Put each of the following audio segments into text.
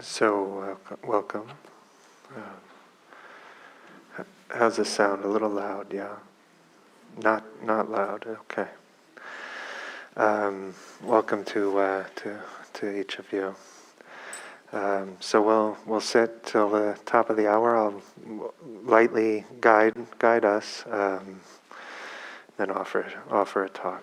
So, welcome. How's this sound? A little loud, yeah? Not loud. Okay. Welcome to each of you. So we'll sit till the top of the hour. I'll lightly guide us, then offer a talk.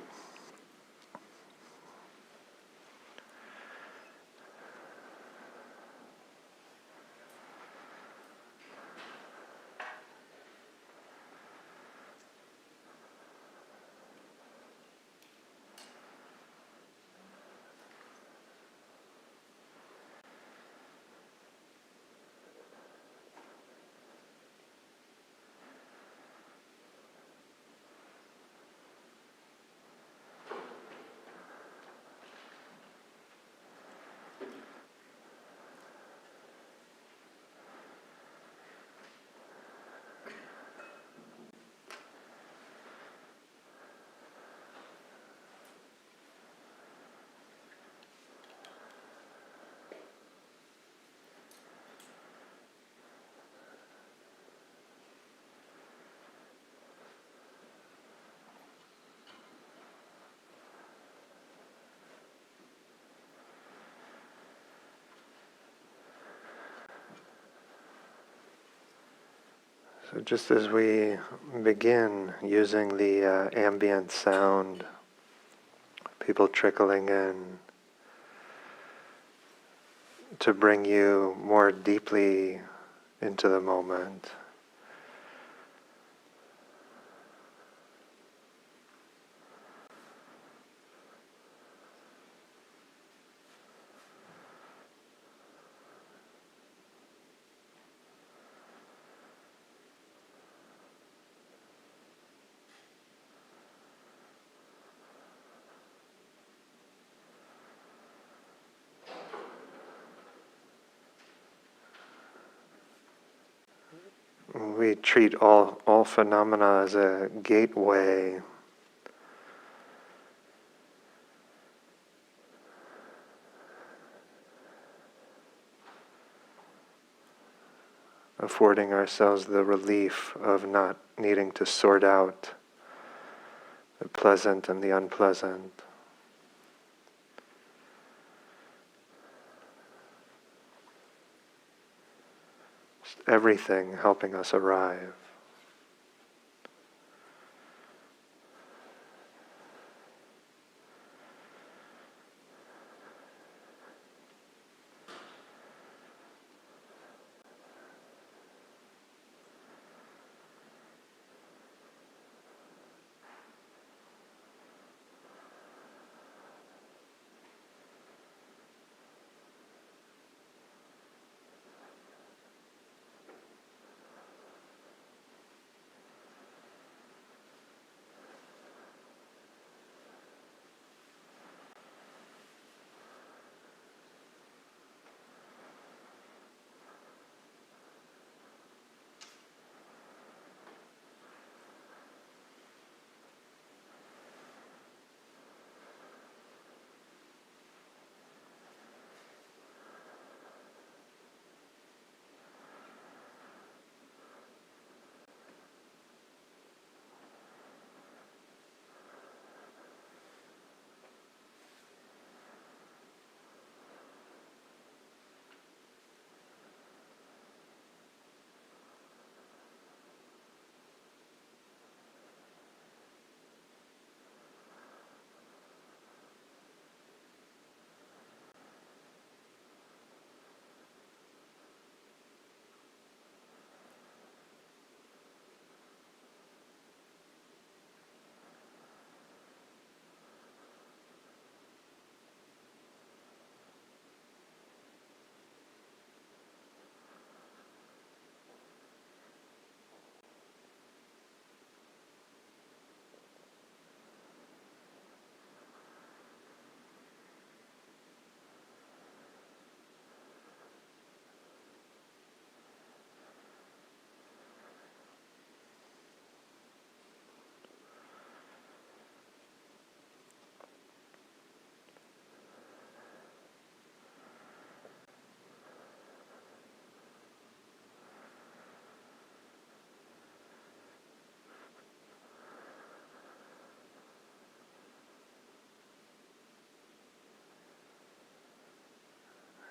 So just as we begin using the ambient sound, people trickling in, to bring you more deeply into the moment. We treat all phenomena as a gateway, affording ourselves the relief of not needing to sort out the pleasant and the unpleasant. Just everything helping us arrive.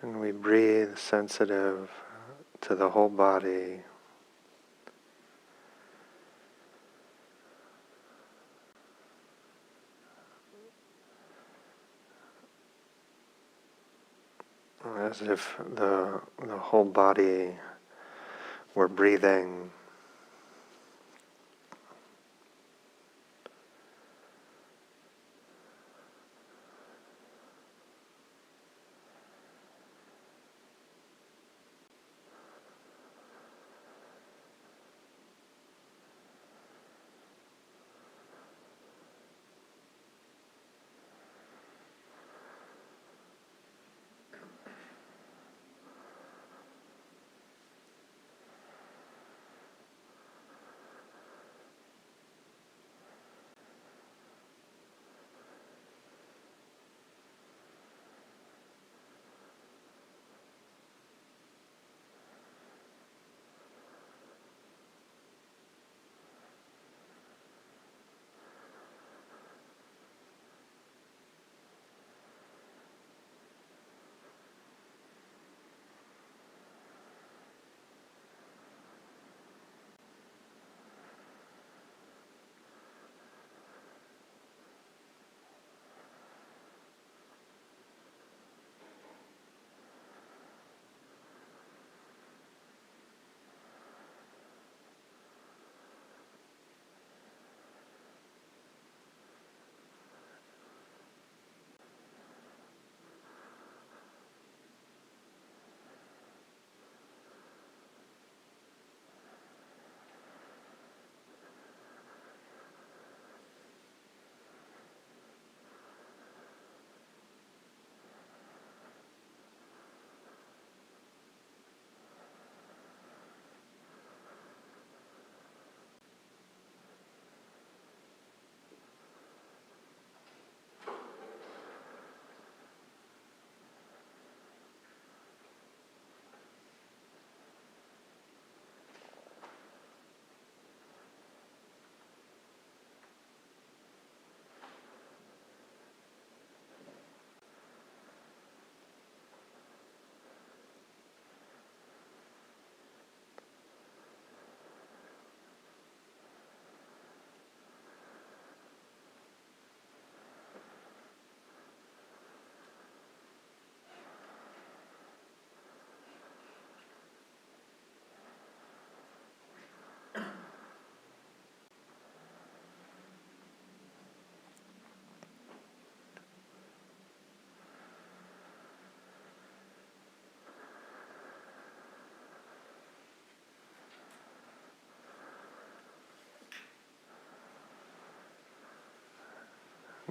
And we breathe sensitive to the whole body. As if the whole body were breathing.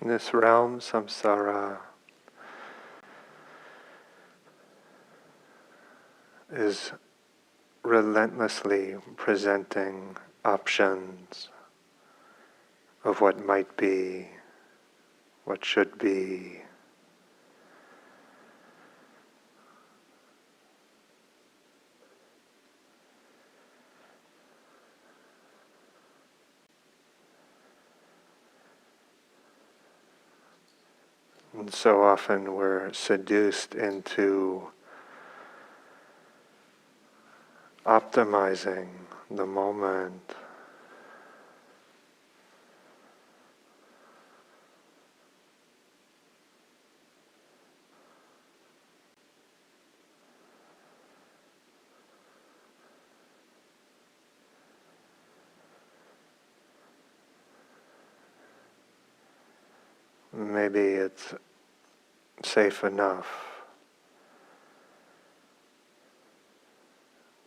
In this realm, samsara is relentlessly presenting options of what might be, what should be. And so often we're seduced into optimizing the moment. Maybe it's safe enough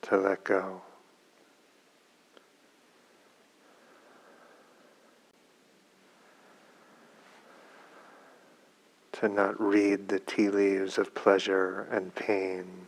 to let go. To not read the tea leaves of pleasure and pain.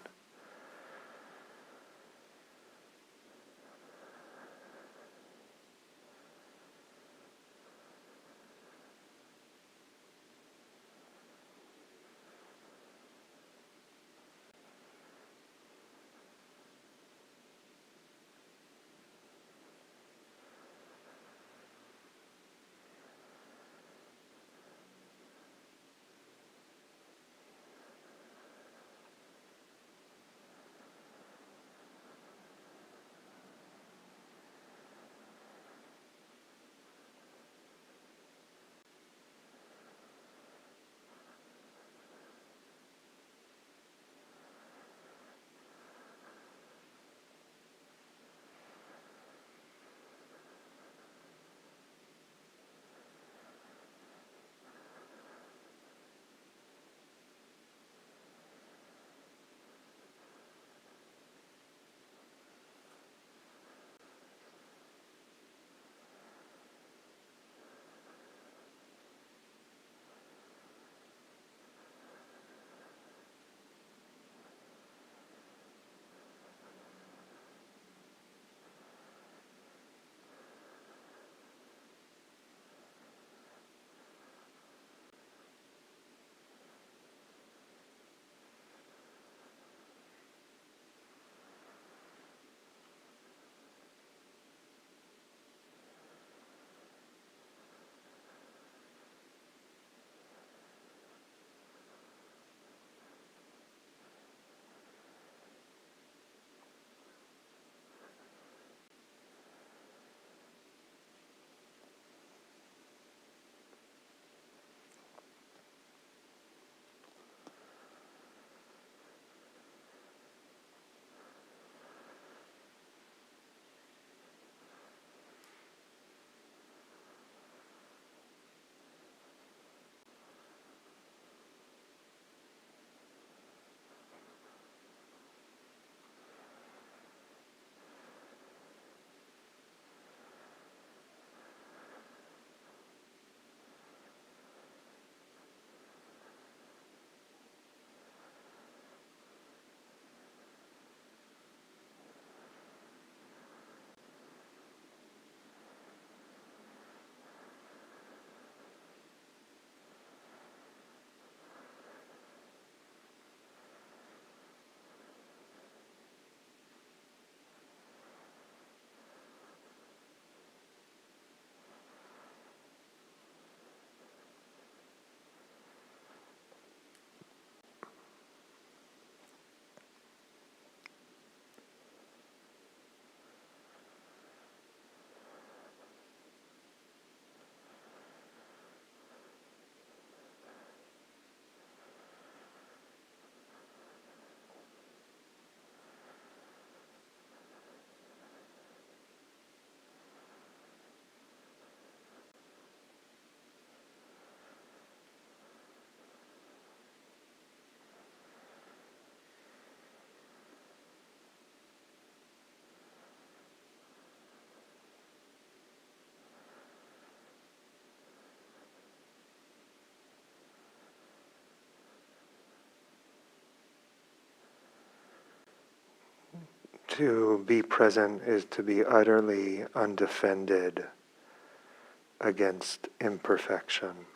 To be present is to be utterly undefended against imperfection.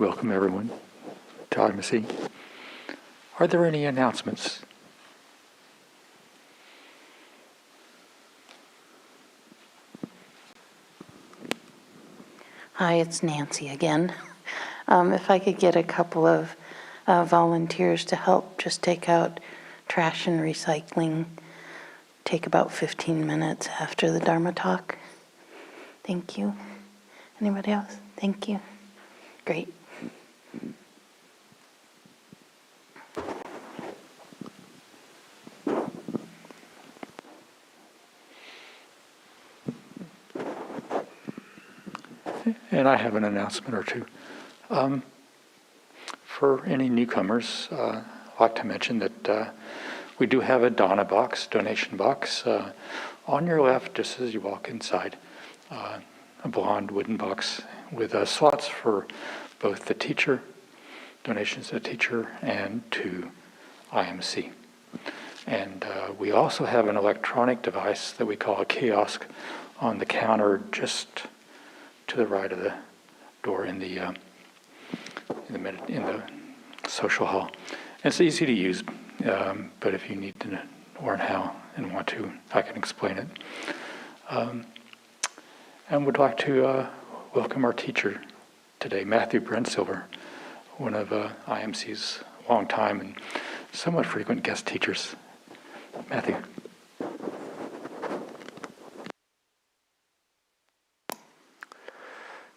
Welcome everyone to Dharma. Are there any announcements? Hi, it's Nancy again. If I could get a couple of volunteers to help just take out trash and recycling, take about 15 minutes after the Dharma talk. Thank you. Anybody else? Thank you. Great. And I have an announcement or two. For any newcomers, I'd like to mention that we do have a Dana box, donation box, on your left just as you walk inside. A blonde wooden box with slots for both the teacher, donations to the teacher, and to IMC. And we also have an electronic device that we call a kiosk on the counter just to the right of the door in the social hall. And it's easy to use, but if you need to learn how and want to, I can explain it. And would like to welcome our teacher today, Matthew Brentsilver, one of IMC's long-time and somewhat frequent guest teachers. Matthew.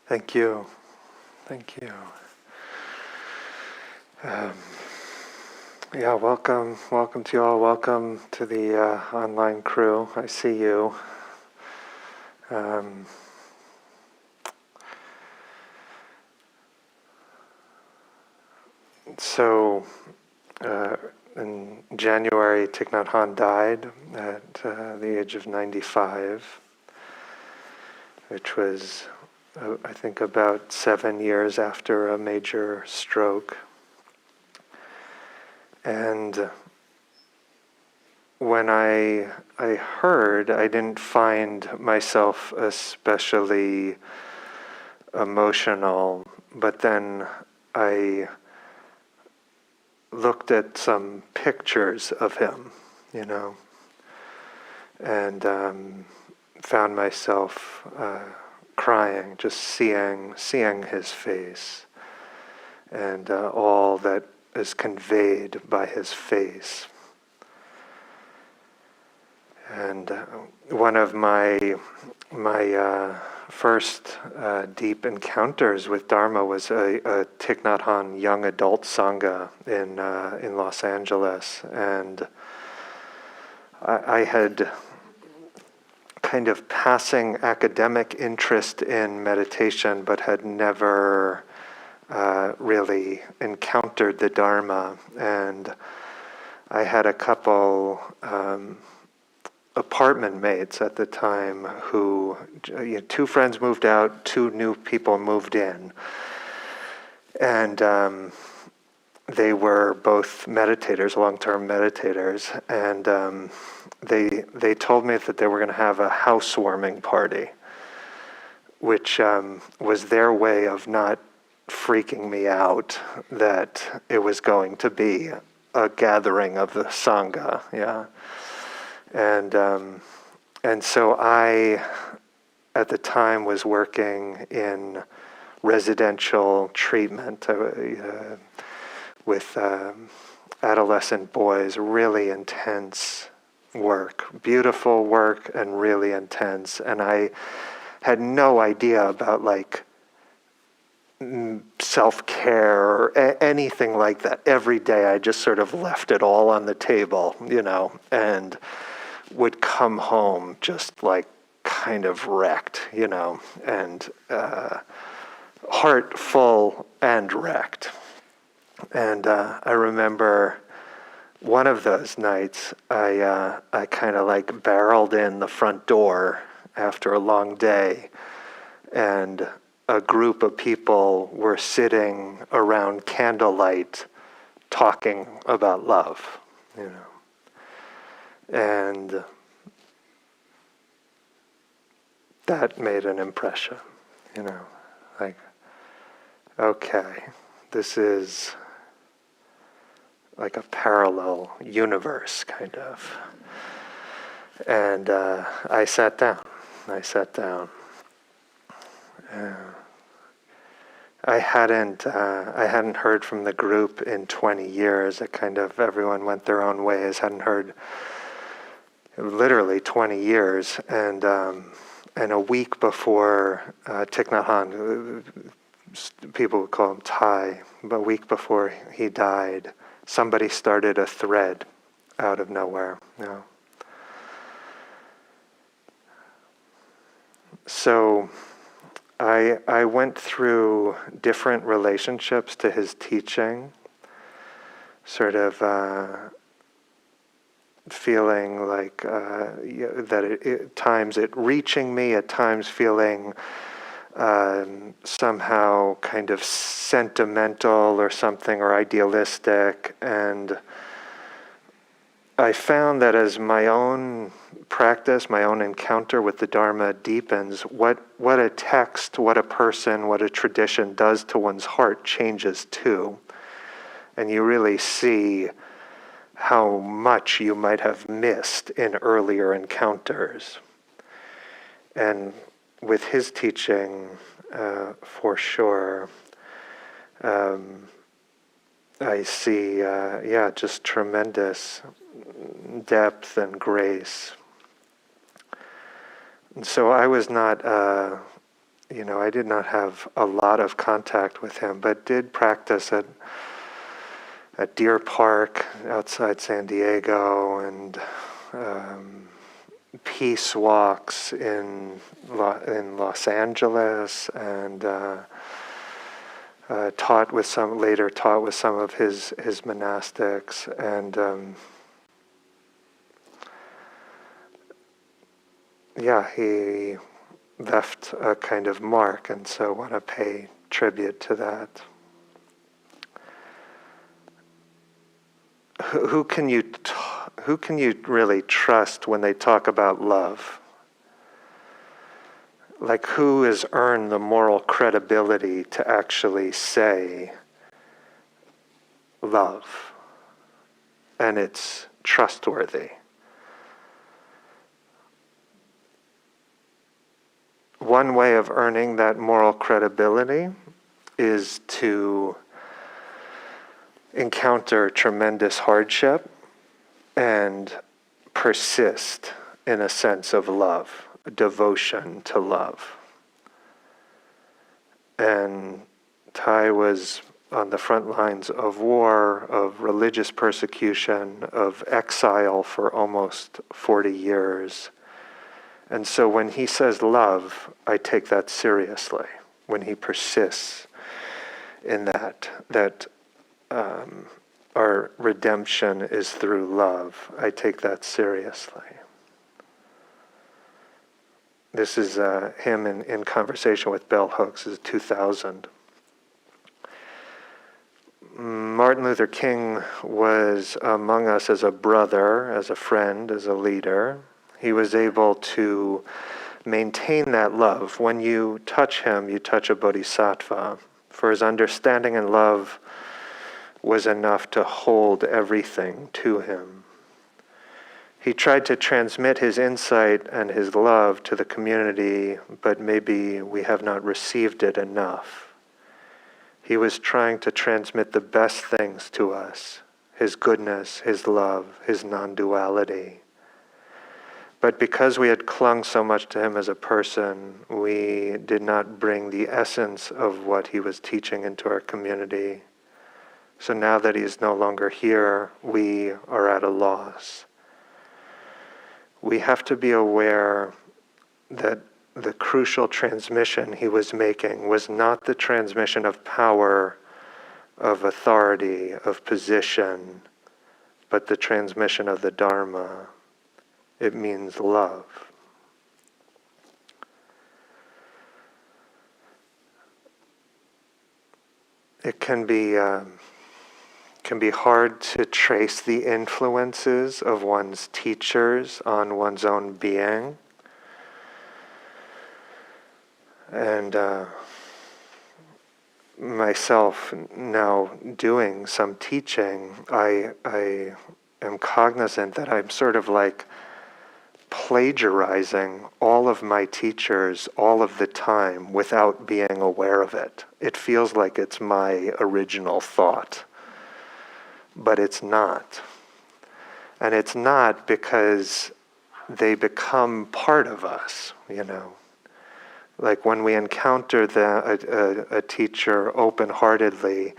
Thank you. Thank you. Yeah, welcome to you all. Welcome to the online crew. I see you. So, in January, Thich Nhat Hanh died at the age of 95, which was, I think, about 7 years after a major stroke. And when I heard, I didn't find myself especially emotional, but then I looked at some pictures of him, and found myself crying, just seeing his face and all that is conveyed by his face. And one of my first deep encounters with Dharma was a Thich Nhat Hanh young adult sangha in Los Angeles, and I had kind of passing academic interest in meditation, but had never really encountered the Dharma. And I had a couple apartment mates at the time who, two friends moved out, two new people moved in. And they were both meditators, long-term meditators, and they told me that they were going to have a housewarming party, which was their way of not freaking me out that it was going to be a gathering of the Sangha, yeah. And so I, at the time, was working in residential treatment with adolescent boys, really intense work, beautiful work and really intense. And I had no idea about self-care or anything like that. Every day I just sort of left it all on the table, and would come home just kind of wrecked, and heart full and wrecked. And I remember one of those nights, I kind of barreled in the front door after a long day, and a group of people were sitting around candlelight talking about love, And that made an impression, okay, this is like a parallel universe, kind of. And I sat down. I hadn't heard from the group in 20 years. It kind of, everyone went their own ways. Hadn't heard literally 20 years. And a week before Thich Nhat Hanh, people would call him Thai, but a week before he died, somebody started a thread out of nowhere. So I went through different relationships to his teaching, sort of feeling like that at times it reaching me, at times feeling somehow kind of sentimental or something, or idealistic. And I found that as my own practice, my own encounter with the Dharma deepens, what a text, what a person, what a tradition does to one's heart changes too. And you really see how much you might have missed in earlier encounters. And with his teaching, for sure, I see, just tremendous depth and grace. And so I was not, I did not have a lot of contact with him, but did practice at Deer Park outside San Diego, and peace walks in Los Angeles, and taught with some of his monastics, and he left a kind of mark, and so I want to pay tribute to that. Who can you really trust when they talk about love? Like, who has earned the moral credibility to actually say love, and it's trustworthy? One way of earning that moral credibility is to encounter tremendous hardship and persist in a sense of love, devotion to love. And Thai was on the front lines of war, of religious persecution, of exile for almost 40 years. And so when he says love, I take that seriously. When he persists in that our redemption is through love, I take that seriously. This is him in conversation with Bell Hooks, this is 2000. Martin Luther King was among us as a brother, as a friend, as a leader. He was able to maintain that love. When you touch him, you touch a bodhisattva. For his understanding and love was enough to hold everything to him. He tried to transmit his insight and his love to the community, but maybe we have not received it enough. He was trying to transmit the best things to us, his goodness, his love, his non-duality. But because we had clung so much to him as a person, we did not bring the essence of what he was teaching into our community. So now that he is no longer here, we are at a loss. We have to be aware that the crucial transmission he was making was not the transmission of power, of authority, of position, but the transmission of the Dharma. It means love. It can be hard to trace the influences of one's teachers on one's own being. And myself now doing some teaching, I am cognizant that I'm sort of like plagiarizing all of my teachers all of the time without being aware of it. It feels like it's my original thought, but it's not. And it's not because they become part of us, you know. Like when we encounter a teacher open-heartedly,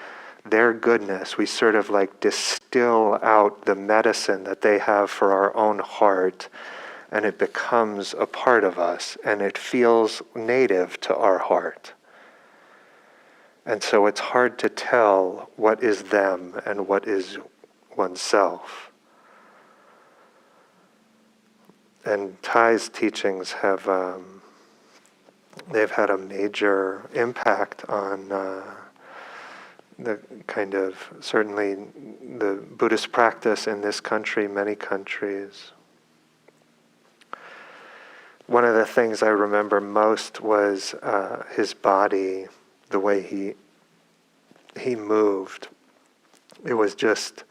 their goodness, we sort of like distill out the medicine that they have for our own heart, and it becomes a part of us, and it feels native to our heart. And so it's hard to tell what is them and what is oneself. And Thai's teachings have, they've had a major impact on the kind of, certainly the Buddhist practice in this country, many countries. One of the things I remember most was his body, the way he moved. It was just,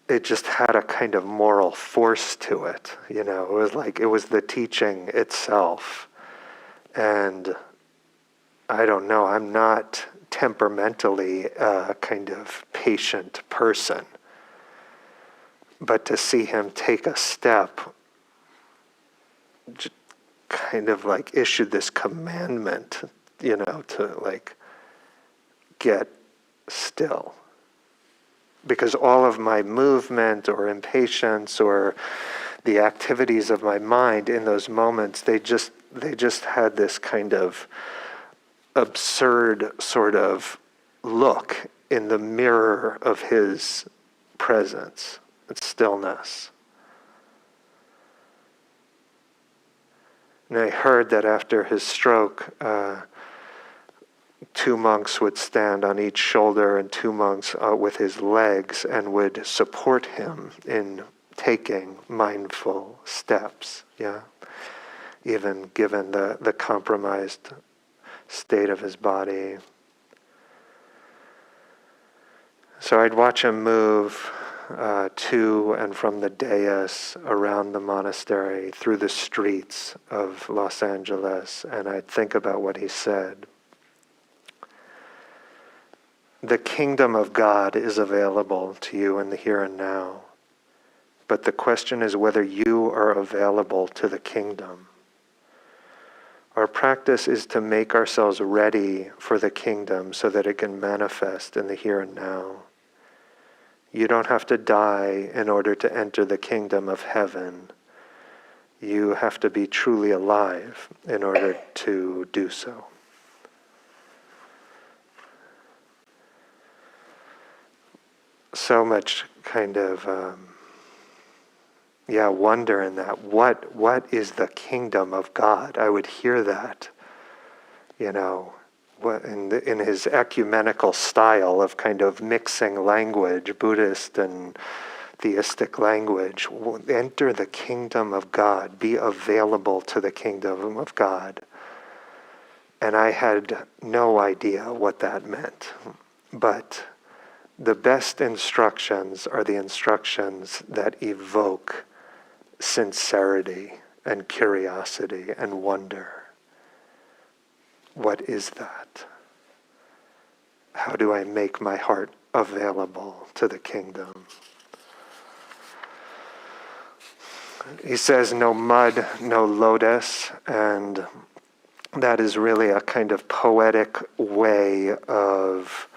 it just had a kind of moral force to it, you know. It was like, it was the teaching itself. And I don't know, I'm not temperamentally a kind of patient person. But to see him take a step, kind of like issued this commandment, you know, to like get still. Because all of my movement or impatience or the activities of my mind in those moments, they just had this kind of absurd sort of look in the mirror of his presence and stillness. And I heard that after his stroke, 2 monks would stand on each shoulder and 2 monks with his legs and would support him in taking mindful steps, yeah? Even given the compromised state of his body. So I'd watch him move to and from the dais around the monastery, through the streets of Los Angeles, and I'd think about what he said. The kingdom of God is available to you in the here and now, but the question is whether you are available to the kingdom. Our practice is to make ourselves ready for the kingdom so that it can manifest in the here and now. You don't have to die in order to enter the kingdom of heaven. You have to be truly alive in order to do so. So much kind of, wonder in that. What is the kingdom of God? I would hear that, you know, in his ecumenical style of kind of mixing language, Buddhist and theistic language. Enter the kingdom of God. Be available to the kingdom of God. And I had no idea what that meant. But the best instructions are the instructions that evoke sincerity and curiosity and wonder. What is that? How do I make my heart available to the kingdom? He says, no mud, no lotus, and that is really a kind of poetic way of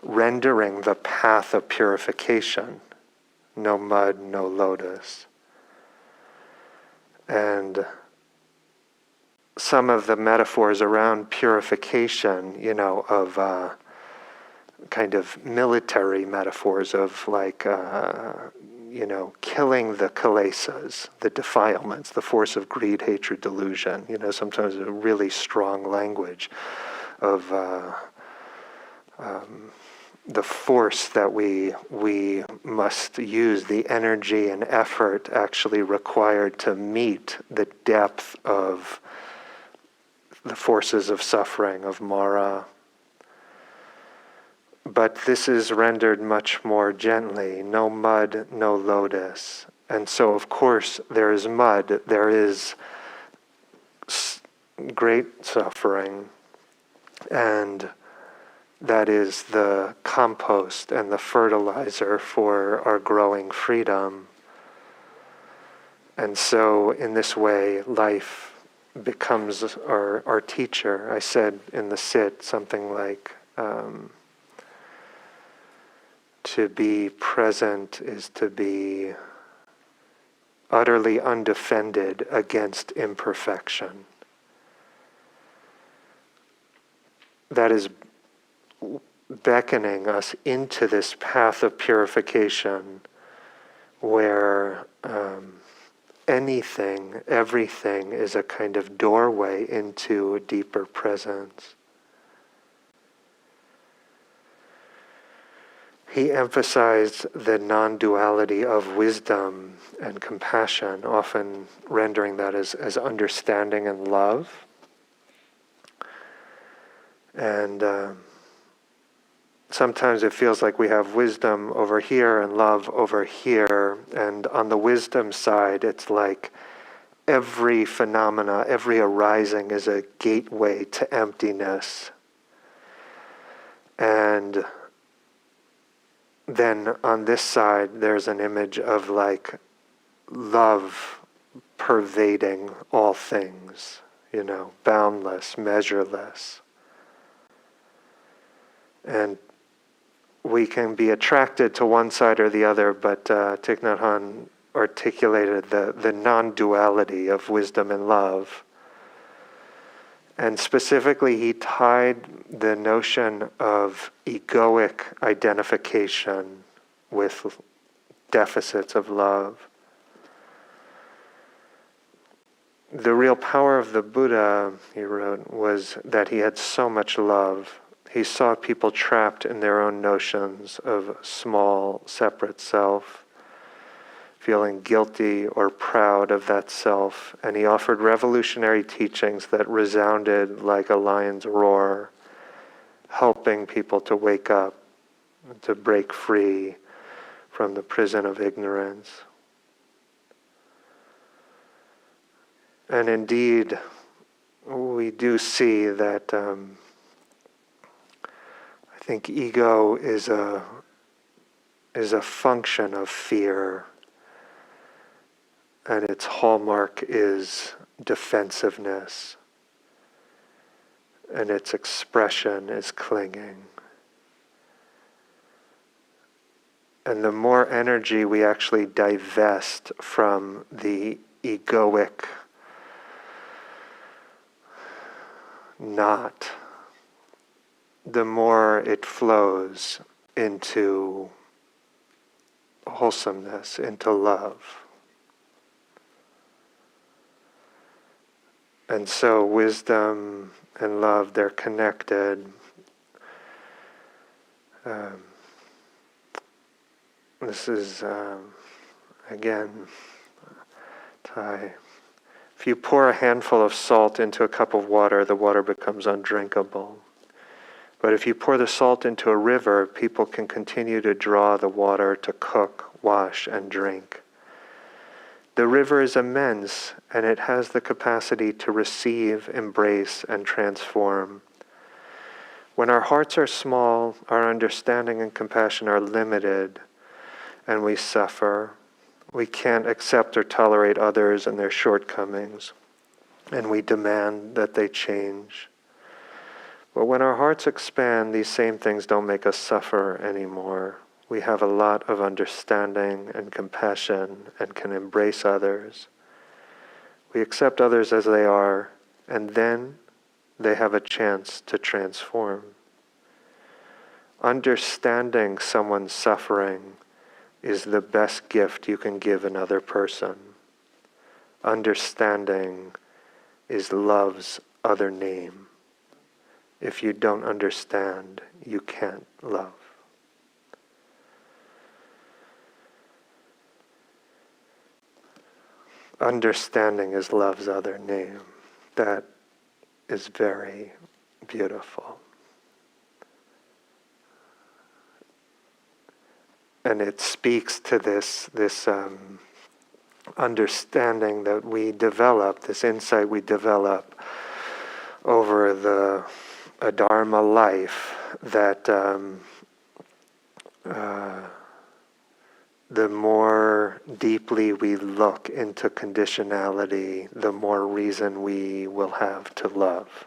rendering the path of purification. No mud, no lotus. And some of the metaphors around purification, you know, of kind of military metaphors of like, you know, killing the kilesas, the defilements, the force of greed, hatred, delusion. You know, sometimes a really strong language of the force that we must use, the energy and effort actually required to meet the depth of the forces of suffering, of Mara. But this is rendered much more gently, no mud, no lotus. And so, of course, there is mud, there is great suffering, and that is the compost and the fertilizer for our growing freedom. And so, in this way, life becomes our teacher. I said in the sit something like, to be present is to be utterly undefended against imperfection. That is beckoning us into this path of purification where anything, everything is a kind of doorway into a deeper presence. He emphasized the non-duality of wisdom and compassion, often rendering that as understanding and love. And sometimes it feels like we have wisdom over here and love over here. And on the wisdom side, it's like every phenomena, every arising is a gateway to emptiness. And then on this side, there's an image of like love pervading all things, boundless, measureless. And we can be attracted to one side or the other, but Thich Nhat Hanh articulated the non-duality of wisdom and love. And specifically, he tied the notion of egoic identification with deficits of love. The real power of the Buddha, he wrote, was that he had so much love. He saw people trapped in their own notions of small, separate self, feeling guilty or proud of that self, and he offered revolutionary teachings that resounded like a lion's roar, helping people to wake up, to break free from the prison of ignorance. And indeed, we do see that I think ego is a function of fear. And its hallmark is defensiveness. And its expression is clinging. And the more energy we actually divest from the egoic knot, the more it flows into wholesomeness, into love. And so wisdom and love, they're connected. This is, again, Thai. If you pour a handful of salt into a cup of water, the water becomes undrinkable. But if you pour the salt into a river, people can continue to draw the water to cook, wash, and drink. The river is immense, and it has the capacity to receive, embrace, and transform. When our hearts are small, our understanding and compassion are limited, and we suffer. We can't accept or tolerate others and their shortcomings, and we demand that they change. But when our hearts expand, these same things don't make us suffer anymore. We have a lot of understanding and compassion and can embrace others. We accept others as they are, and then they have a chance to transform. Understanding someone's suffering is the best gift you can give another person. Understanding is love's other name. If you don't understand, you can't love. Understanding is love's other name. That is very beautiful. And it speaks to this understanding that we develop, this insight we develop over a Dharma life, that the more deeply we look into conditionality, the more reason we will have to love.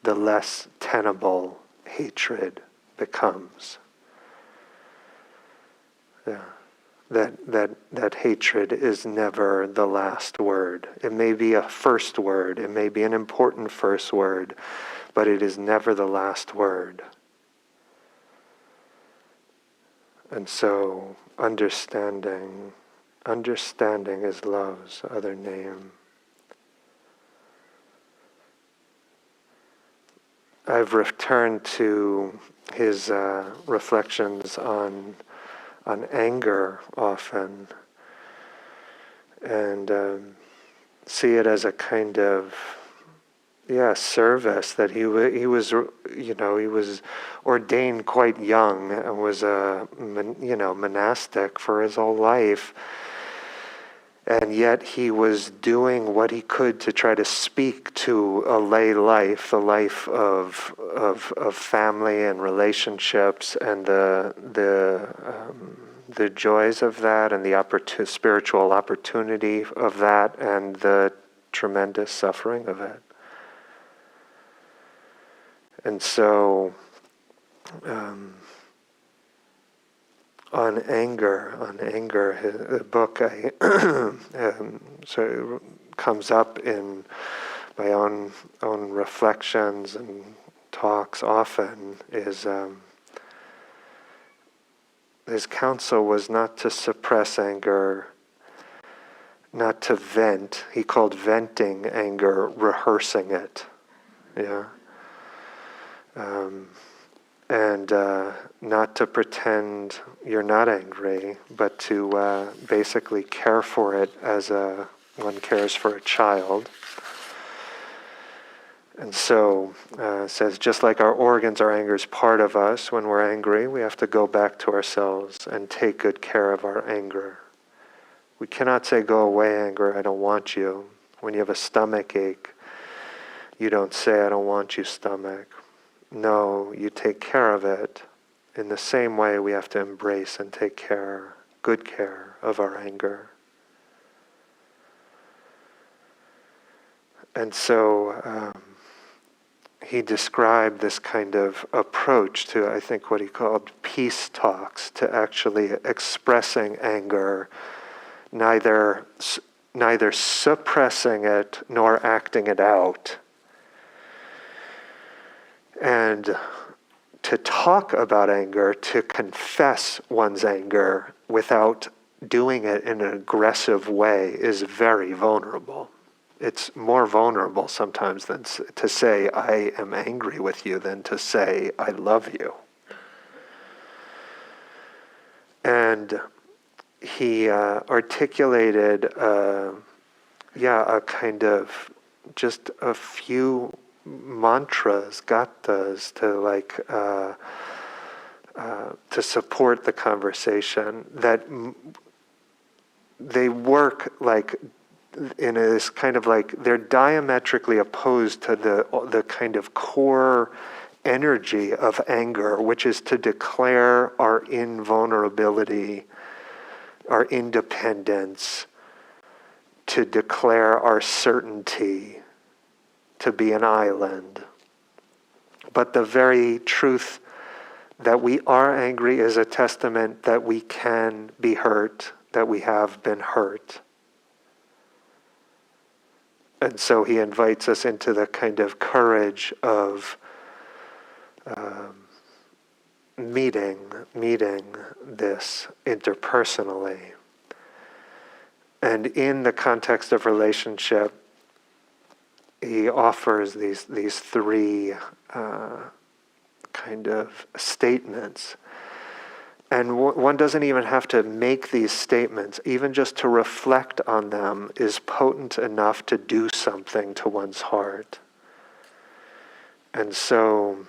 The less tenable hatred becomes. Yeah. That hatred is never the last word. It may be a first word, it may be an important first word, but it is never the last word. And so understanding is love's other name. I've returned to his reflections on anger often, and see it as a kind of service that he was ordained quite young and was monastic for his whole life, and yet he was doing what he could to try to speak to a lay life, the life of family and relationships, and the joys of that, and the spiritual opportunity of that, and the tremendous suffering of it. And so, on anger, the book so comes up in my own reflections and talks often, is his counsel was not to suppress anger, not to vent. He called venting anger rehearsing it. Yeah. And not to pretend you're not angry, but to basically care for it as one cares for a child. And so, it says, just like our organs, our anger is part of us. When we're angry, we have to go back to ourselves and take good care of our anger. We cannot say, go away, anger, I don't want you. When you have a stomach ache, you don't say, I don't want you, stomach. No, you take care of it. In the same way, we have to embrace and take care, good care of our anger. And so he described this kind of approach to, I think, what he called peace talks, to actually expressing anger, neither suppressing it nor acting it out. And to talk about anger, to confess one's anger without doing it in an aggressive way, is very vulnerable. It's more vulnerable sometimes than to say, I am angry with you, than to say, I love you. And he articulated, a kind of just a few mantras, gathas, to support the conversation, that they work like in this kind of like, they're diametrically opposed to the kind of core energy of anger, which is to declare our invulnerability, our independence, to declare our certainty, to be an island. But the very truth that we are angry is a testament that we can be hurt, that we have been hurt. And so he invites us into the kind of courage of meeting this interpersonally. And in the context of relationship, he offers these three kind of statements. And one doesn't even have to make these statements. Even just to reflect on them is potent enough to do something to one's heart. And so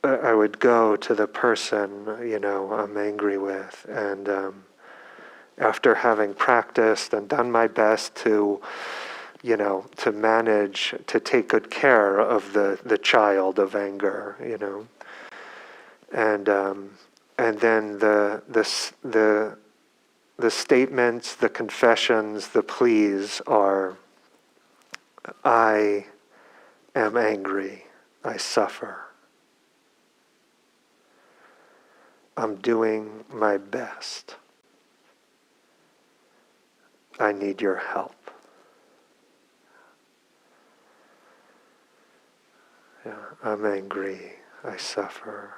I would go to the person, I'm angry with, and after having practiced and done my best to, to manage, to take good care of the child of anger, and then the statements, the confessions, the pleas are, I am angry, I suffer. I'm doing my best. I need your help. Yeah, I'm angry, I suffer.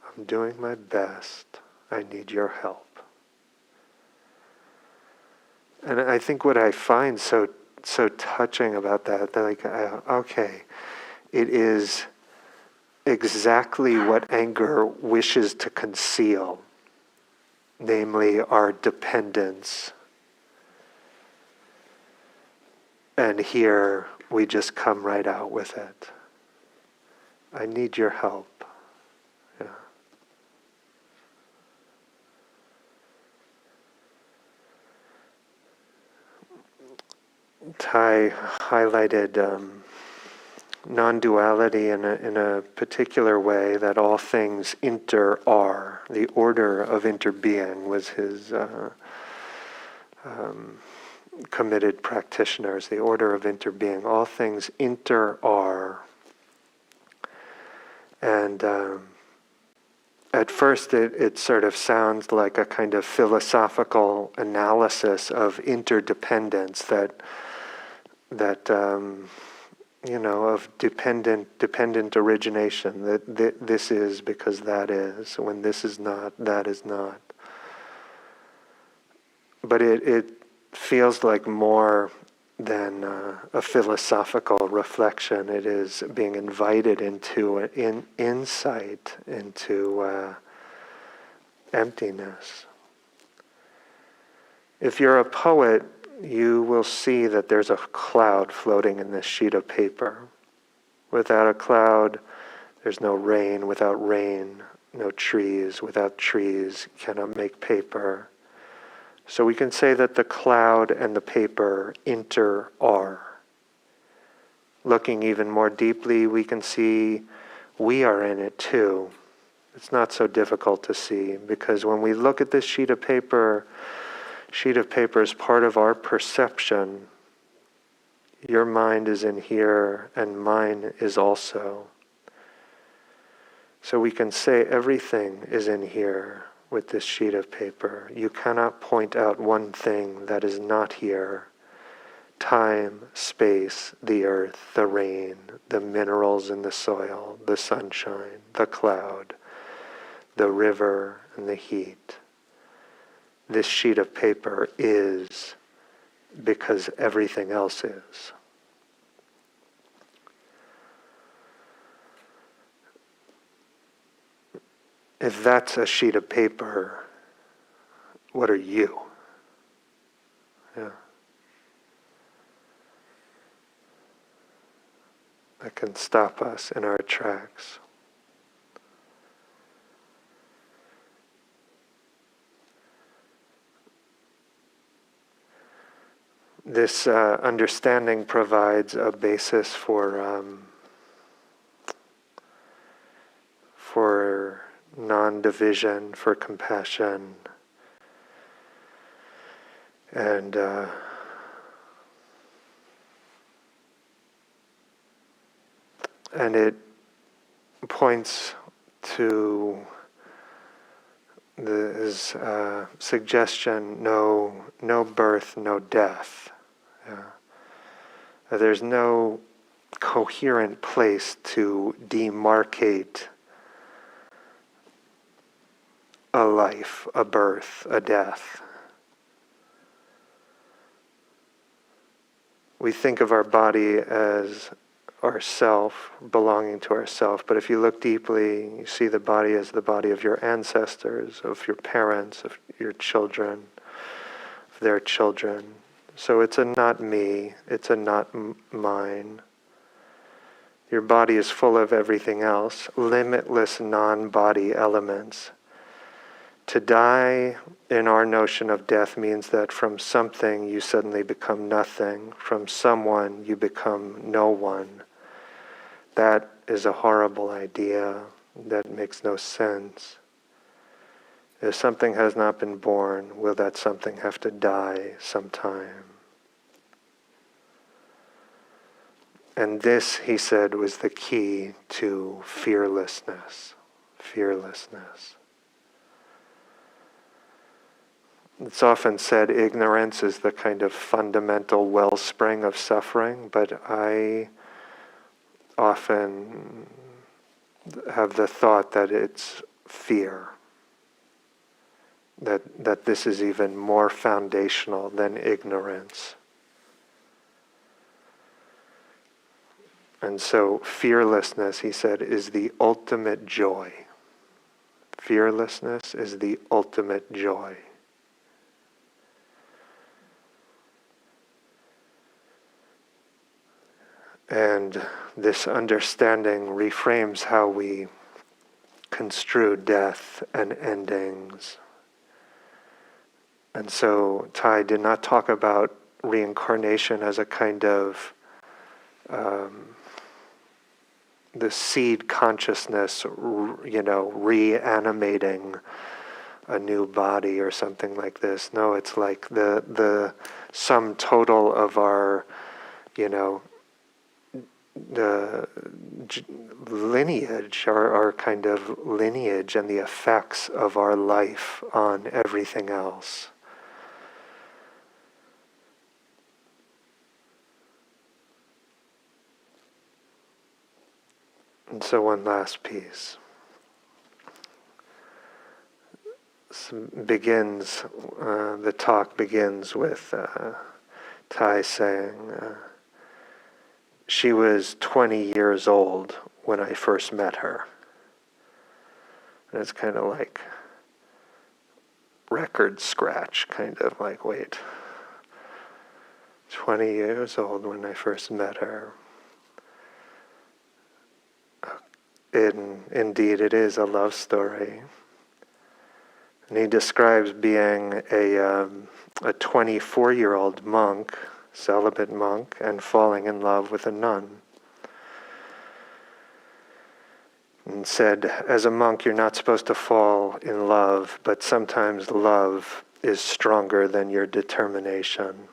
I'm doing my best. I need your help. And I think what I find so touching about that, okay, it is exactly what anger wishes to conceal, namely our dependence. And here we just come right out with it. I need your help. Yeah. Thai highlighted non-duality in a particular way, that all things inter-are. The order of interbeing was his committed practitioners, the order of interbeing. All things inter-are. And at first it sort of sounds like a kind of philosophical analysis of interdependence, that of dependent origination, that this is because that is, when this is not, that is not. But it feels like more than a philosophical reflection. It is being invited into an insight into emptiness. If you're a poet, you will see that there's a cloud floating in this sheet of paper. Without a cloud, there's no rain. Without rain, no trees. Without trees, cannot make paper. So we can say that the cloud and the paper inter-are. Looking even more deeply, we can see we are in it too. It's not so difficult to see, because when we look at this sheet of paper is part of our perception. Your mind is in here, and mine is also. So we can say everything is in here with this sheet of paper. You cannot point out one thing that is not here. Time, space, the earth, the rain, the minerals in the soil, the sunshine, the cloud, the river, and the heat. This sheet of paper is because everything else is. If that's a sheet of paper, what are you? Yeah. That can stop us in our tracks. This understanding provides a basis for non-division, for compassion, and it points to his suggestion: no birth, no death. Yeah. There's no coherent place to demarcate a life, a birth, a death. We think of our body as ourself, belonging to ourself, but if you look deeply, you see the body as the body of your ancestors, of your parents, of your children, of their children. So it's a not me, it's a not mine. Your body is full of everything else, limitless non-body elements. To die in our notion of death means that from something you suddenly become nothing, from someone you become no one. That is a horrible idea that makes no sense. If something has not been born, will that something have to die sometime? And this, he said, was the key to fearlessness. Fearlessness. It's often said ignorance is the kind of fundamental wellspring of suffering, but I often have the thought that it's fear. That this is even more foundational than ignorance. And so fearlessness, he said, is the ultimate joy. Fearlessness is the ultimate joy. And this understanding reframes how we construe death and endings. And so Thich did not talk about reincarnation as a kind of the seed consciousness, reanimating a new body or something like this. No, it's like the sum total of our, the lineage, our kind of lineage and the effects of our life on everything else. And so one last piece. The talk begins with Thich saying, she was 20 years old when I first met her. And it's kind of like record scratch, kind of like, wait, 20 years old when I first met her. Indeed, it is a love story. And he describes being a 24-year-old monk, celibate monk, and falling in love with a nun. And said, as a monk, you're not supposed to fall in love, but sometimes love is stronger than your determination.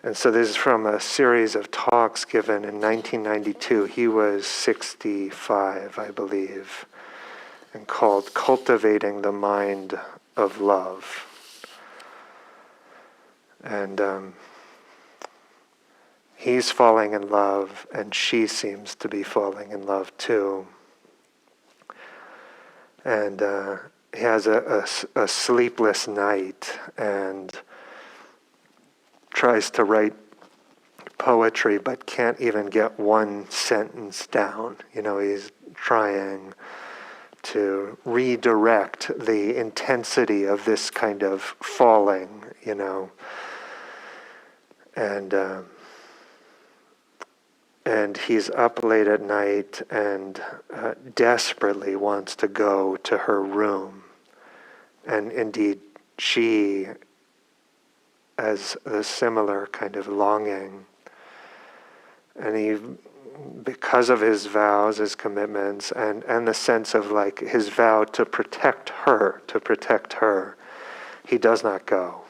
And so this is from a series of talks given in 1992. He was 65, I believe, and called Cultivating the Mind of Love. And he's falling in love, and she seems to be falling in love too. And he has a sleepless night and tries to write poetry but can't even get one sentence down. He's trying to redirect the intensity of this kind of falling, And he's up late at night and desperately wants to go to her room. And indeed, she has a similar kind of longing. And he, because of his vows, his commitments, and the sense of like his vow to protect her, he does not go.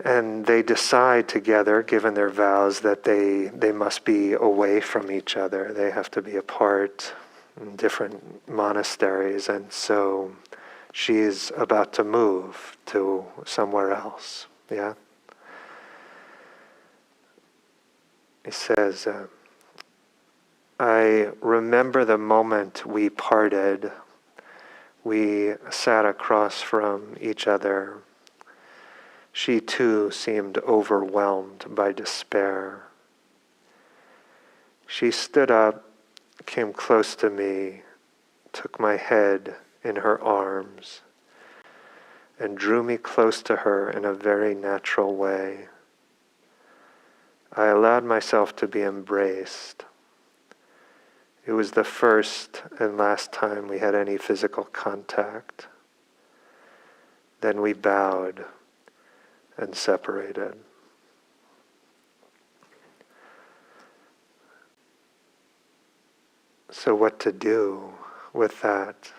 And they decide together, given their vows, that they must be away from each other. They have to be apart in different monasteries. And so she is about to move to somewhere else. Yeah? He says, I remember the moment we parted. We sat across from each other. She too seemed overwhelmed by despair. She stood up, came close to me, took my head in her arms, and drew me close to her in a very natural way. I allowed myself to be embraced. It was the first and last time we had any physical contact. Then we bowed and separated. So what to do with that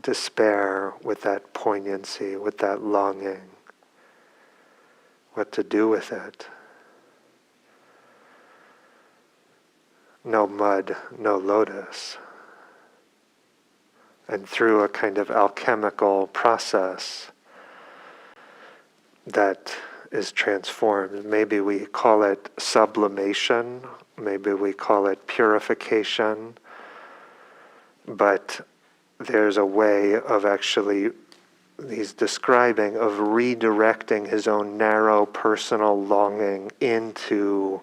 despair, with that poignancy, with that longing? What to do with it? No mud, no lotus. And through a kind of alchemical process that is transformed. Maybe we call it sublimation, maybe we call it purification, but there's a way of actually, he's describing, of redirecting his own narrow personal longing into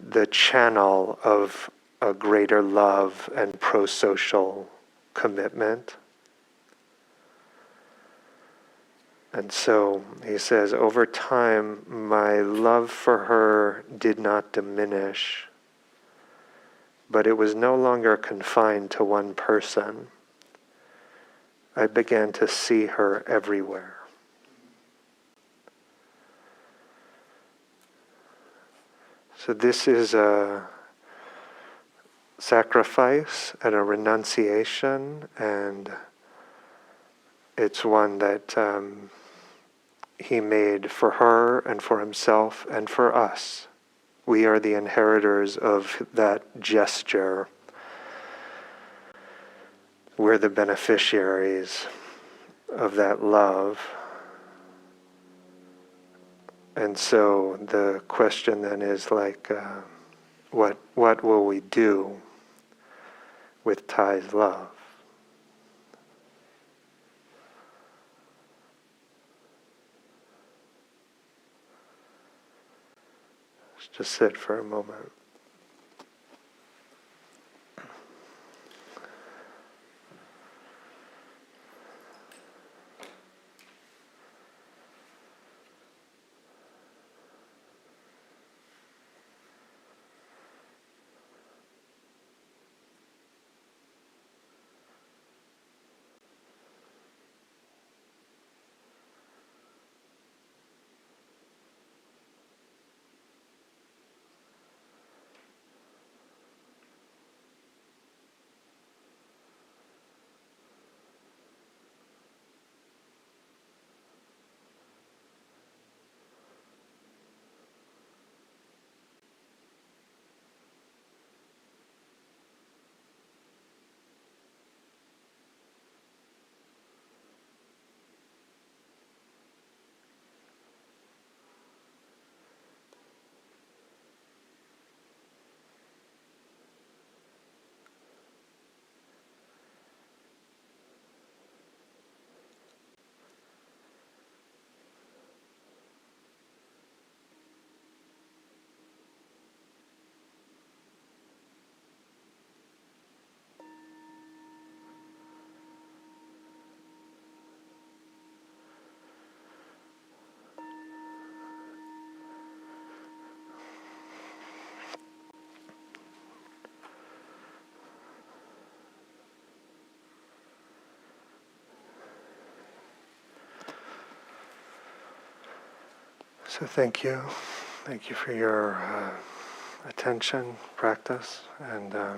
the channel of a greater love and pro-social commitment. And so he says, over time, my love for her did not diminish, but it was no longer confined to one person. I began to see her everywhere. So this is a sacrifice and a renunciation, and it's one that he made for her and for himself and for us. We are the inheritors of that gesture. We're the beneficiaries of that love. And so the question then is like, what will we do with Thai's love? Let's just sit for a moment. So thank you. Thank you for your attention, practice, and to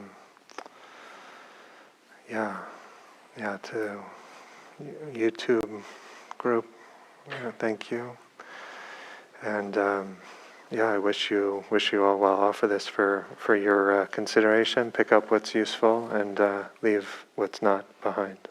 YouTube group, thank you. And I wish you all well. I'll offer this for your consideration. Pick up what's useful and leave what's not behind.